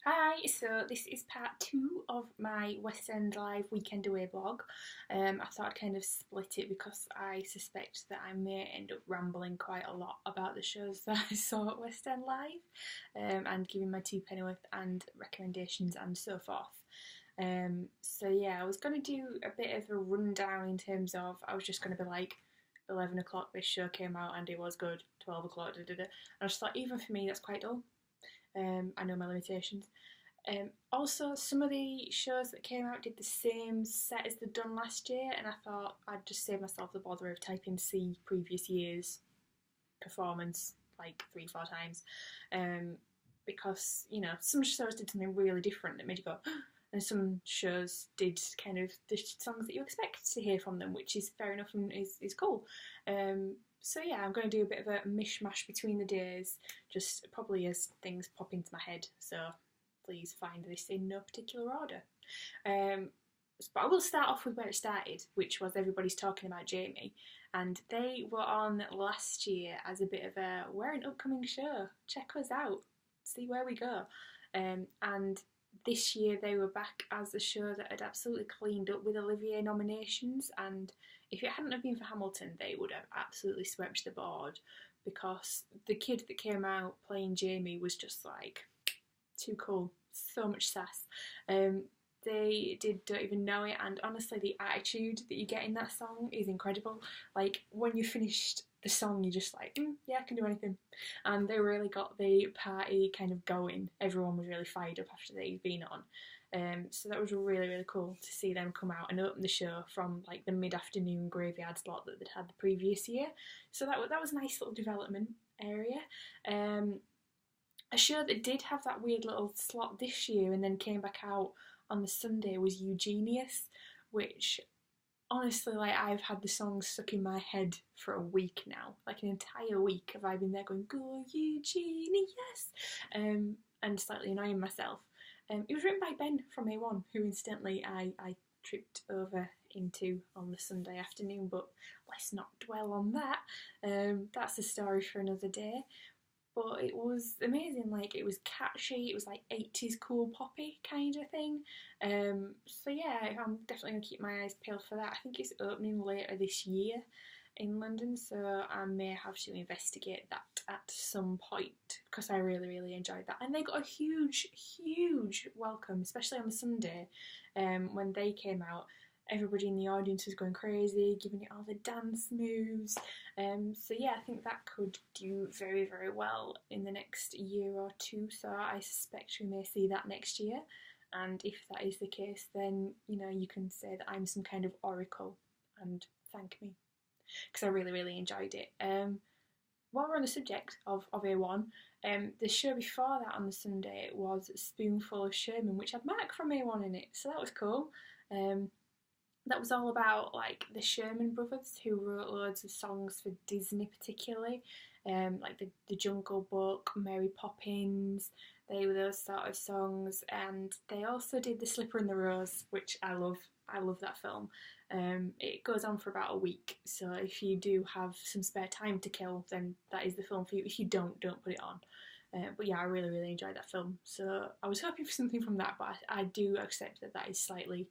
Hi, so this is part two of my West End Live Weekend Away blog. I thought I'd kind of split it because I suspect that I may end up rambling quite a lot about the shows that I saw at West End Live, and giving my two pennyworth and recommendations and so forth. So yeah, I was going to do a bit of a rundown in terms of, I was just going to be like, 11 o'clock this show came out and it was good, 12 o'clock, da da da. And I just thought, even for me, that's quite dull. I know my limitations. Also, some of the shows that came out did the same set as they'd done last year, and I thought I'd just save myself the bother of typing C previous year's performance like 3, 4 times, because some shows did something really different that made you go, and some shows did kind of the songs that you expect to hear from them, which is fair enough and is cool. So yeah, I'm going to do a bit of a mishmash between the days, just probably as things pop into my head. So please find this in no particular order. Um, but I will start off with where it started, which was everybody's talking about Jamie, and they were on last year as a bit of a we're an upcoming show, check us out, see where we go. And this year they were back as a show that had absolutely cleaned up with Olivier nominations, and if it hadn't have been for Hamilton, they would have absolutely swept the board because the kid that came out playing Jamie was just like too cool, so much sass. They did Don't Even Know It, and honestly, the attitude that you get in that song is incredible. Like, when you finished the song, you're just like, yeah, I can do anything. And they really got the party kind of going. Everyone was really fired up after they'd been on. So that was really, really cool to see them come out and open the show from like the mid-afternoon graveyard slot that they'd had the previous year. So that was a nice little development area. A show that did have that weird little slot this year and then came back out on the Sunday was Eugenius, which honestly, like, I've had the song stuck in my head for a week now, like an entire week have I been there going, go Eugenius, and slightly annoying myself. It was written by Ben from A1, who incidentally I tripped over into on the Sunday afternoon, but let's not dwell on that. That's a story for another day. But it was amazing, like, it was catchy, it was like 80s cool poppy kind of thing. So yeah, I'm definitely going to keep my eyes peeled for that. I think it's opening later this year in London, so I may have to investigate that at some point because I really, really enjoyed that. And they got a huge, huge welcome, especially on the Sunday when they came out. Everybody in the audience was going crazy, giving it all the dance moves. So yeah, I think that could do very, very well in the next year or two. So I suspect we may see that next year. And if that is the case, then you can say that I'm some kind of oracle and thank me because I really, really enjoyed it. While we're on the subject of A1, the show before that on the Sunday was Spoonful of Sherman, which had Mark from A1 in it, so that was cool. That was all about like the Sherman brothers who wrote loads of songs for Disney particularly, like the Jungle Book, Mary Poppins. They were those sort of songs, and they also did The Slipper and the Rose, which I love. I love that film. It goes on for about a week, so if you do have some spare time to kill, then that is the film for you. If you don't put it on. But yeah, I really, really enjoyed that film. So I was hoping for something from that, but I do accept that that is slightly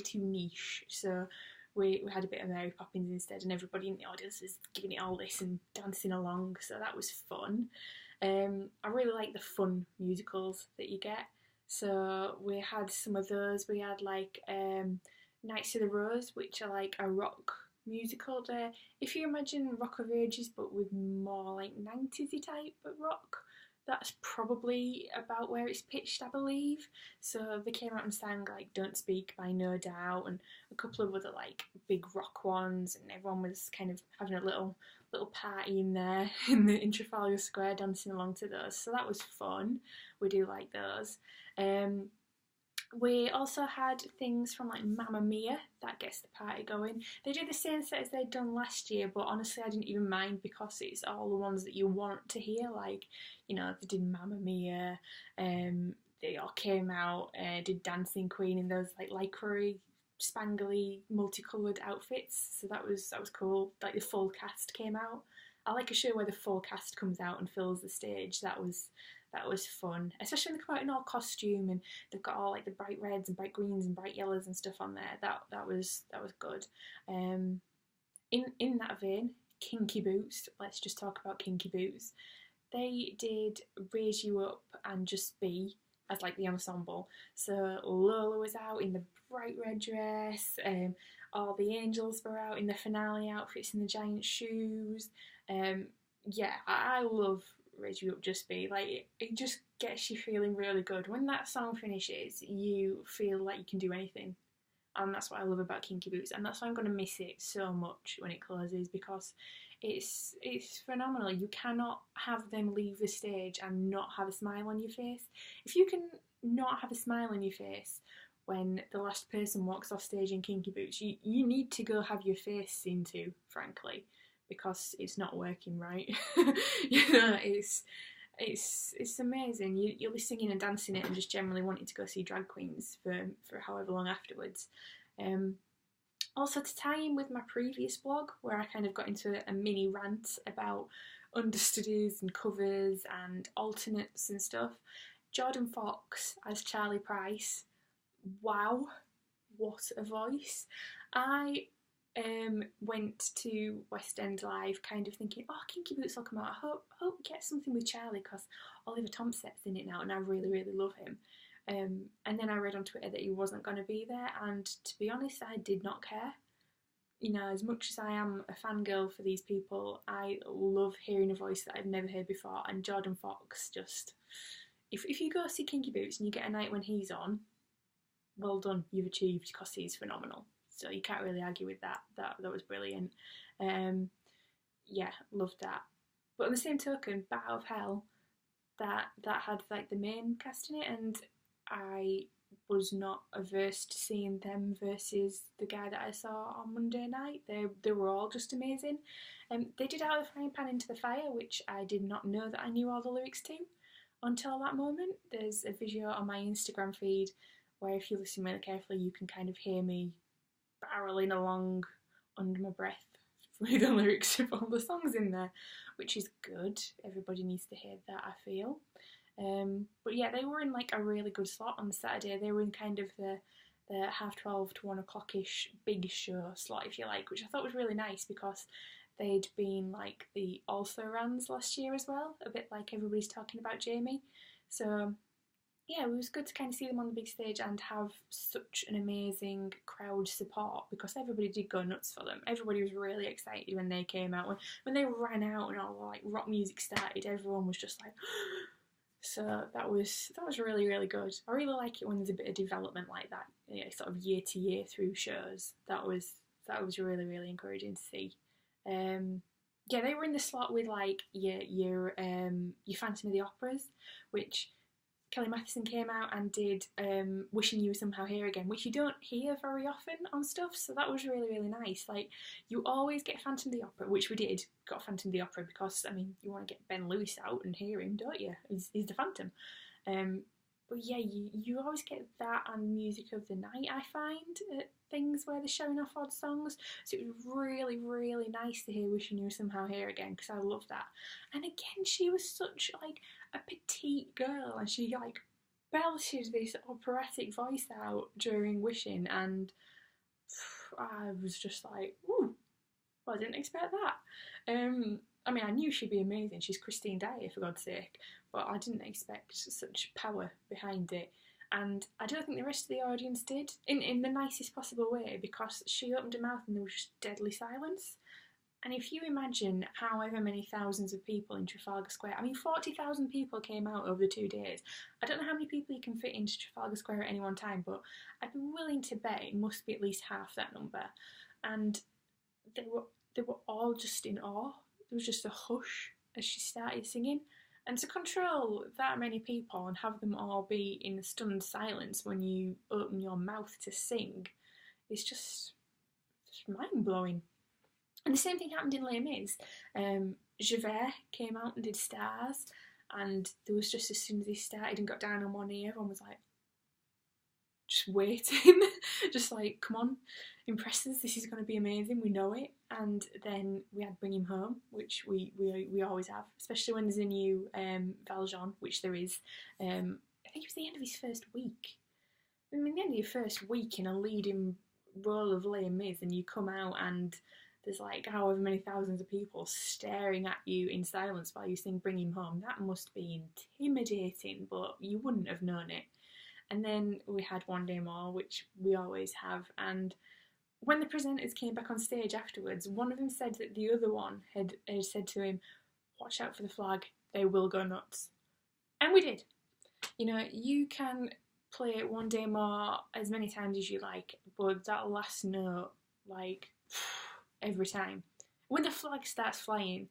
too niche. So we had a bit of Mary Poppins instead, and everybody in the audience was giving it all this and dancing along. So that was fun. I really like the fun musicals that you get. So we had some of those. We had like Knights of the Rose, which are like a rock musical there. If you imagine Rock of Ages but with more like 90s type of rock, that's probably about where it's pitched, I believe. So they came out and sang like Don't Speak by No Doubt and a couple of other like big rock ones, and everyone was kind of having a little party in there in Trafalgar Square dancing along to those. So that was fun. We do like those. We also had things from like Mamma Mia, that gets the party going. They did the same set as they'd done last year, but honestly I didn't even mind because it's all the ones that you want to hear. Like, they did Mamma Mia, they all came out, did Dancing Queen in those like lycra spangly multicoloured outfits, so that was cool. Like the full cast came out. I like a show where the full cast comes out and fills the stage. That was fun, especially when they come out in all costume and they've got all like the bright reds and bright greens and bright yellows and stuff on there. That was good. In that vein, Kinky Boots. Let's just talk about Kinky Boots. They did Raise You Up and Just Be as like the ensemble. So Lola was out in the bright red dress. All the angels were out in the finale outfits and the giant shoes. Yeah, I love Raise You Up Just Be. Like it just gets you feeling really good. When that song finishes, you feel like you can do anything. And that's what I love about Kinky Boots, and that's why I'm going to miss it so much when it closes, because it's phenomenal. You cannot have them leave the stage and not have a smile on your face. If you can not have a smile on your face when the last person walks off stage in Kinky Boots, you need to go have your face seen to, frankly, because it's not working right. You know, it's amazing. You'll be singing and dancing it and just generally wanting to go see drag queens for however long afterwards. Also, to tie in with my previous blog, where I kind of got into a mini rant about understudies and covers and alternates and stuff, Jordan Fox as Charlie Price. Wow, what a voice. I went to West End Live kind of thinking, oh, Kinky Boots will come out. I hope we get something with Charlie, because Oliver Tomset's in it now and I really, really love him. And then I read on Twitter that he wasn't going to be there, and to be honest, I did not care. You know, as much as I am a fangirl for these people, I love hearing a voice that I've never heard before, and Jordan Fox just... If you go see Kinky Boots and you get a night when he's on, well done, you've achieved, because he's phenomenal. So you can't really argue with that. That was brilliant. Yeah, loved that. But on the same token, Bat Out of Hell, that had like the main cast in it, and I was not averse to seeing them versus the guy that I saw on Monday night. They were all just amazing. They did Out of the Frying Pan into the Fire, which I did not know that I knew all the lyrics to until that moment. There's a video on my Instagram feed where if you listen really carefully you can kind of hear me barreling along under my breath through the lyrics of all the songs in there, which is good. Everybody needs to hear that, I feel. But yeah, they were in like a really good slot on the Saturday. They were in kind of the 12:30 to 1 o'clock-ish big show slot, if you like, which I thought was really nice because they'd been like the also-rans last year as well, a bit like everybody's talking about Jamie. So yeah, it was good to kind of see them on the big stage and have such an amazing crowd support, because everybody did go nuts for them. Everybody was really excited when they came out. When they ran out and all the like rock music started, everyone was just like... So that was really, really good. I really like it when there's a bit of development like that, you know, sort of year to year through shows. That was really, really encouraging to see. Yeah, they were in the slot with like your Phantom of the Operas, which Kelly Matheson came out and did Wishing You Were Somehow Here Again, which you don't hear very often on stuff, so that was really, really nice. Like, you always get Phantom of the Opera, which we did, got Phantom of the Opera, because, I mean, you want to get Ben Lewis out and hear him, don't you? He's the Phantom. But yeah, you always get that and Music of the Night, I find, at things where they're showing off odd songs. So it was really, really nice to hear Wishing You Were Somehow Here Again, because I love that. And again, she was such, like, a petite girl, and she, like, belted this operatic voice out during Wishing, and I was just like, ooh, well, I didn't expect that. I mean, I knew she'd be amazing. She's Christine Dyer, for God's sake, but I didn't expect such power behind it. And I don't think the rest of the audience did, in the nicest possible way, because she opened her mouth and there was just deadly silence. And if you imagine however many thousands of people in Trafalgar Square, I mean 40,000 people came out over the 2 days. I don't know how many people you can fit into Trafalgar Square at any one time, but I'd be willing to bet it must be at least half that number. And they were all just in awe. There was just a hush as she started singing. And to control that many people and have them all be in stunned silence when you open your mouth to sing is just mind-blowing. And the same thing happened in Les Mis. Javert came out and did Stars, and there was just, as soon as he started and got down on one knee, everyone was like, just waiting, just like, come on, impress us, this is going to be amazing, we know it. And then we had Bring Him Home, which we always have, especially when there's a new Valjean, which there is. I think it was the end of his first week. I mean, the end of your first week in a leading role of Les Mis, and you come out and there's like however many thousands of people staring at you in silence while you sing Bring Him Home. That must be intimidating, but you wouldn't have known it. And then we had One Day More, which we always have. And when the presenters came back on stage afterwards, one of them said that the other one had said to him, watch out for the flag, they will go nuts. And we did. You know, you can play it One Day More as many times as you like, but that last note, like, every time. When the flag starts flying,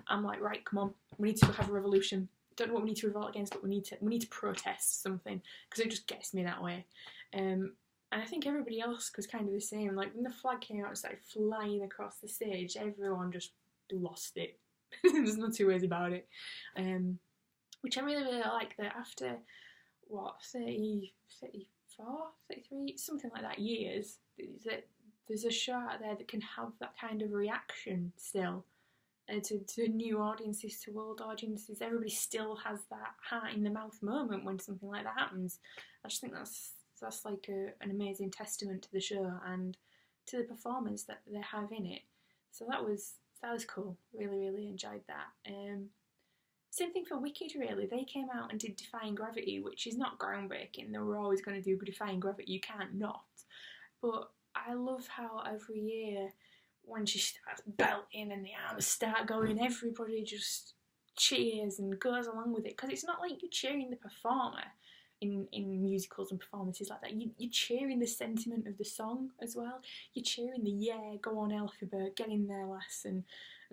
I'm like, right, come on, we need to have a revolution. Don't know what we need to revolt against, but we need to protest something, because it just gets me that way. And I think everybody else was kind of the same. Like, when the flag came out and started flying across the stage, everyone just lost it. There's no two ways about it. Which I really, really like, that after, 30, 34, 33, something like that, years, that there's a show out there that can have that kind of reaction still to new audiences, to old audiences. Everybody still has that heart in the mouth moment when something like that happens. I just think that's like an amazing testament to the show and to the performers that they have in it. So that was cool. Really, really enjoyed that. Same thing for Wicked, really. They came out and did Defying Gravity, which is not groundbreaking. They were always going to do Defying Gravity. You can't not. But I love how every year, when she starts belting and the arms start going, everybody just cheers and goes along with it. Because it's not like you're cheering the performer in musicals and performances like that. You're cheering the sentiment of the song as well. You're cheering the, yeah, go on Elphaba, get in there lass, and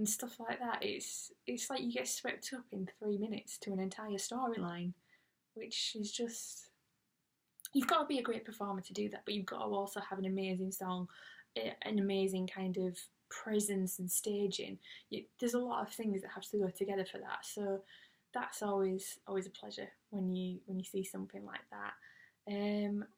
stuff like that. It's like you get swept up in 3 minutes to an entire storyline, which is just... You've got to be a great performer to do that, but you've got to also have an amazing song, an amazing kind of presence and staging. There's a lot of things that have to go together for that, so that's always a pleasure when you see something like that.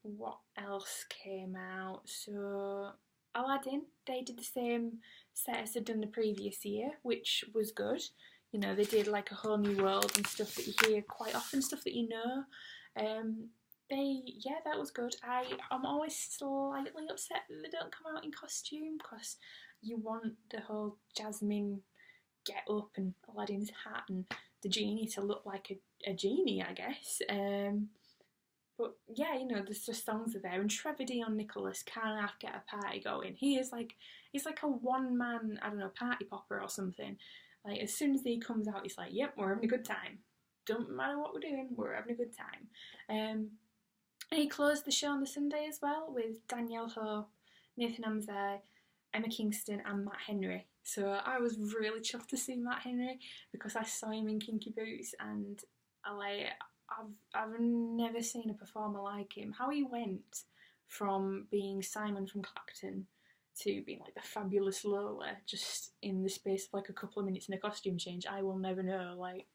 What else came out? So Aladdin, they did the same set as they'd done the previous year, which was good. You know, they did like a whole new world and stuff that you hear quite often, stuff that you know. That was good. I'm always slightly upset that they don't come out in costume, because you want the whole Jasmine get up and Aladdin's hat and the genie to look like a genie, I guess. But yeah, you know, the songs are there, and Trevor Dion Nicholas can't half get a party going. He's like a one-man, I don't know, party popper or something. Like, as soon as he comes out, he's like, yep, we're having a good time. Don't matter what we're doing, we're having a good time. And he closed the show on the Sunday as well with Danielle Hope, Nathan Amzai, Emma Kingston and Matt Henry. So I was really chuffed to see Matt Henry, because I saw him in Kinky Boots, and I've never seen a performer like him. How he went from being Simon from Clacton to being like the fabulous Lola just in the space of like a couple of minutes in a costume change, I will never know. Like,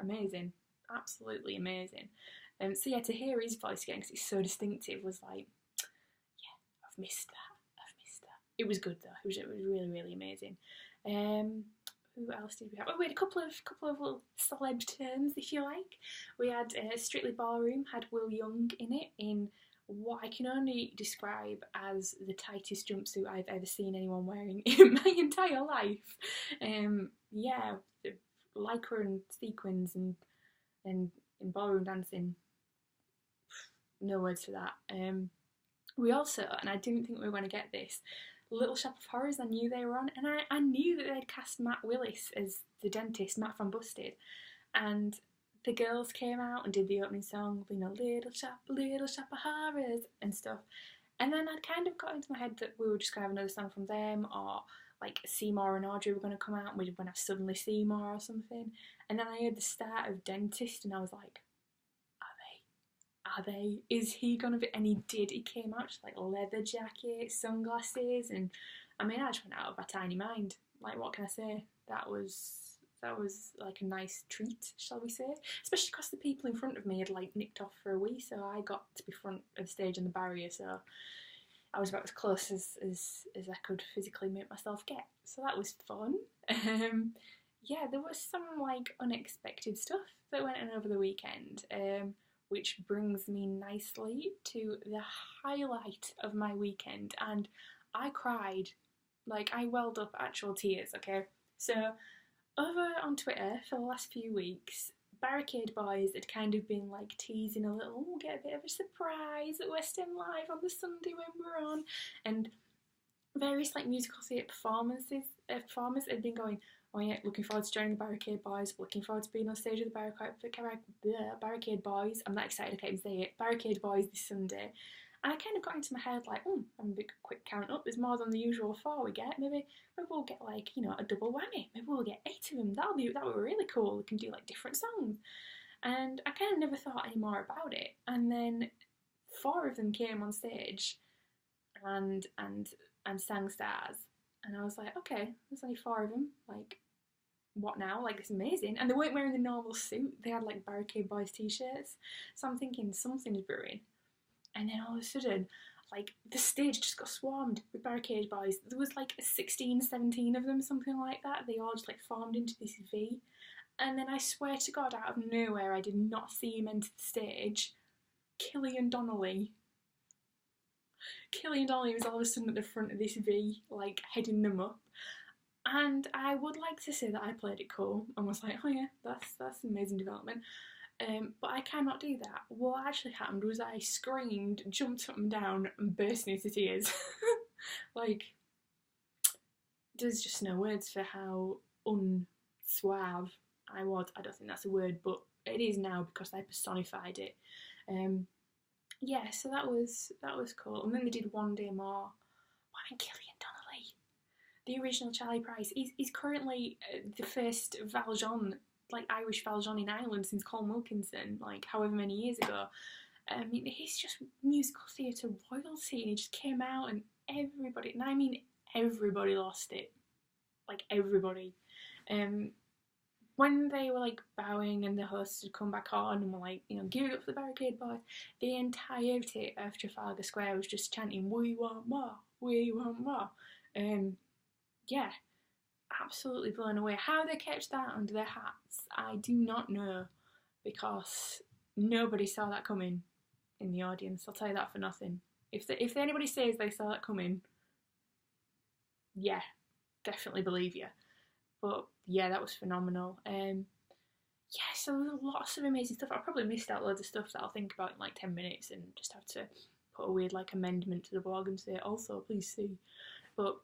amazing, absolutely amazing. So yeah, to hear his voice again, because it's so distinctive, was like, yeah, I've missed that. It was good though. It was really, really amazing. Who else did we have? Oh, we had a couple of little celeb turns, if you like. We had Strictly Ballroom had Will Young in it, in what I can only describe as the tightest jumpsuit I've ever seen anyone wearing in my entire life. Yeah, lycra and sequins and ballroom dancing. No words for that. We also, and I didn't think we were going to get this, Little Shop of Horrors, I knew they were on, and I knew that they'd cast Matt Willis as the dentist, Matt from Busted, and the girls came out and did the opening song, you know, Little Shop of Horrors and stuff, and then I'd kind of got into my head that we were just going to have another song from them, or like Seymour and Audrey were going to come out and we were going to have Suddenly Seymour or something, and then I heard the start of Dentist and I was like, are they? Is he gonna be? And he did. He came out just like leather jacket, sunglasses, and I mean, I just went out of my tiny mind. Like, what can I say? That was That was like a nice treat, shall we say? Especially because the people in front of me had like nicked off for a wee, so I got to be front of the stage on the barrier, so I was about as close as I could physically make myself get. So that was fun. Yeah, there was some like unexpected stuff that went on over the weekend, which brings me nicely to the highlight of my weekend, and I cried. Like, I welled up actual tears, okay? So, over on Twitter for the last few weeks, Barricade Boys had kind of been like teasing a little, we'll get a bit of a surprise at West End Live on the Sunday when we're on, and various like musical theatre performers had been going, oh yeah, looking forward to joining the Barricade Boys, looking forward to being on stage with the Barricade Boys. I'm that excited I can't even say it. Barricade Boys this Sunday. And I kind of got into my head like, I'm a big quick count up. There's more than the usual 4 we get. Maybe we'll get like, you know, a double whammy. Maybe we'll get 8 of them. That would be really cool. We can do like different songs. And I kind of never thought any more about it. And then 4 of them came on stage and sang Stars. And I was like, okay, there's only 4 of them. Like, what now? Like, it's amazing. And they weren't wearing the normal suit. They had like Barricade Boys t-shirts. So I'm thinking something's brewing. And then all of a sudden, like, the stage just got swarmed with Barricade Boys. There was like 16, 17 of them, something like that. They all just like formed into this V. And then I swear to God, out of nowhere, I did not see him enter the stage. Killian Donnelly. Killian Donnelly was all of a sudden at the front of this V, like, heading them up. And I would like to say that I played it cool and was like, oh yeah, that's an amazing development. But I cannot do that. What actually happened was I screamed, jumped up and down, and burst into tears. Like, there's just no words for how unsuave I was. I don't think that's a word, but it is now because I personified it. Yeah, so that was cool. And then they did One Day More. Why Killian Donnelly? The original Charlie Price. He's currently the first Valjean, like Irish Valjean in Ireland since Colm Wilkinson, like however many years ago. I mean, he's just musical theatre royalty, and he just came out and everybody, and I mean everybody, lost it. Like, everybody. When they were like bowing and the hosts had come back on and were like, you know, give it up for the Barricade Boys, the entirety of Trafalgar Square was just chanting, we want more, we want more. Yeah, absolutely blown away. How they kept that under their hats, I do not know, because nobody saw that coming in the audience. I'll tell you that for nothing. If anybody says they saw that coming, yeah, definitely believe you. But yeah, that was phenomenal. Yeah, so there was lots of amazing stuff. I probably missed out loads of stuff that I'll think about in like 10 minutes and just have to put a weird like amendment to the blog and say, also, please see. But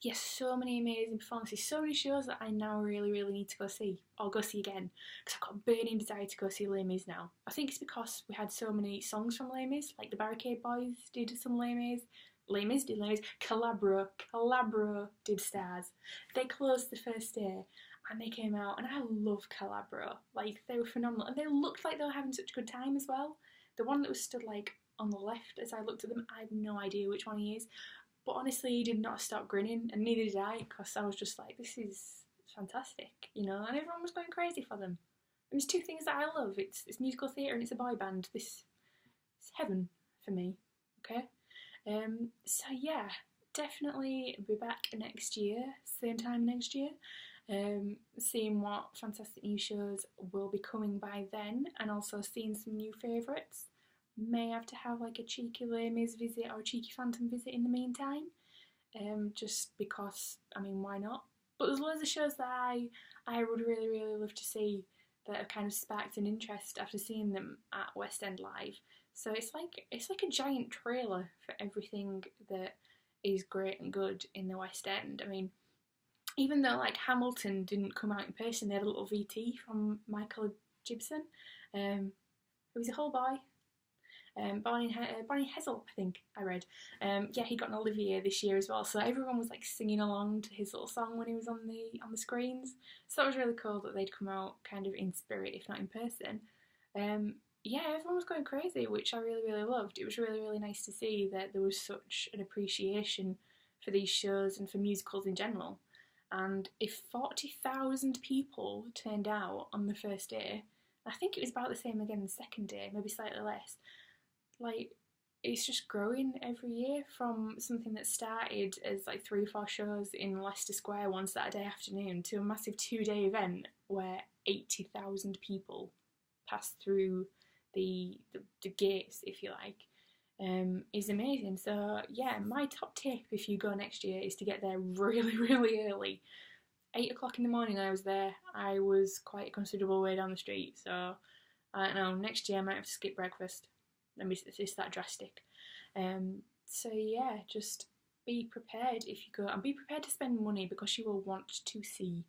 yes, so many amazing performances, so many shows that I now really, really need to go see, or go see again, because I've got a burning desire to go see Les Mis now. I think it's because we had so many songs from Les Mis, like the Barricade Boys did some Les Mis, Calabro did Stars. They closed the first day, and they came out, and I love Calabro. Like, they were phenomenal, and they looked like they were having such a good time as well. The one that was stood like on the left as I looked at them, I have no idea which one he is. But honestly, he did not stop grinning, and neither did I, because I was just like, this is fantastic, you know, and everyone was going crazy for them. And there's 2 things that I love. It's musical theatre and it's a boy band. This is heaven for me, okay? So yeah, definitely be back next year, same time next year, seeing what fantastic new shows will be coming by then, and also seeing some new favourites. May have to have like a cheeky Les Mis visit or a cheeky Phantom visit in the meantime, just because, I mean, why not? But there's loads of shows that I would really, really love to see that have kind of sparked an interest after seeing them at West End Live. So it's like a giant trailer for everything that is great and good in the West End. I mean, even though like Hamilton didn't come out in person, they had a little VT from Michael Gibson, who was a whole boy. Barney Hessel, I think I read. Yeah, he got an Olivier this year as well, so everyone was like singing along to his little song when he was on the screens. So that was really cool that they'd come out kind of in spirit, if not in person. Yeah, everyone was going crazy, which I really, really loved. It was really, really nice to see that there was such an appreciation for these shows and for musicals in general. And if 40,000 people turned out on the first day, I think it was about the same again the second day, maybe slightly less. Like, it's just growing every year from something that started as like 3 or 4 shows in Leicester Square one Saturday afternoon to a massive 2 day event where 80,000 people pass through the gates, if you like, is amazing. So yeah, my top tip if you go next year is to get there really, really early. 8 o'clock in the morning I was there. I was quite a considerable way down the street, so I don't know, next year I might have to skip breakfast. It's that drastic. So yeah, just be prepared if you go, and be prepared to spend money because you will want to see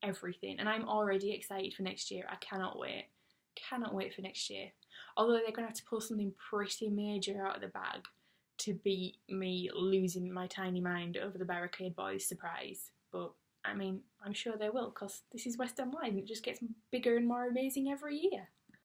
everything. And I'm already excited for next year. I cannot wait. Cannot wait for next year. Although they're going to have to pull something pretty major out of the bag to beat me losing my tiny mind over the Barricade Boys surprise. But I mean, I'm sure they will, because this is West End Live and it just gets bigger and more amazing every year.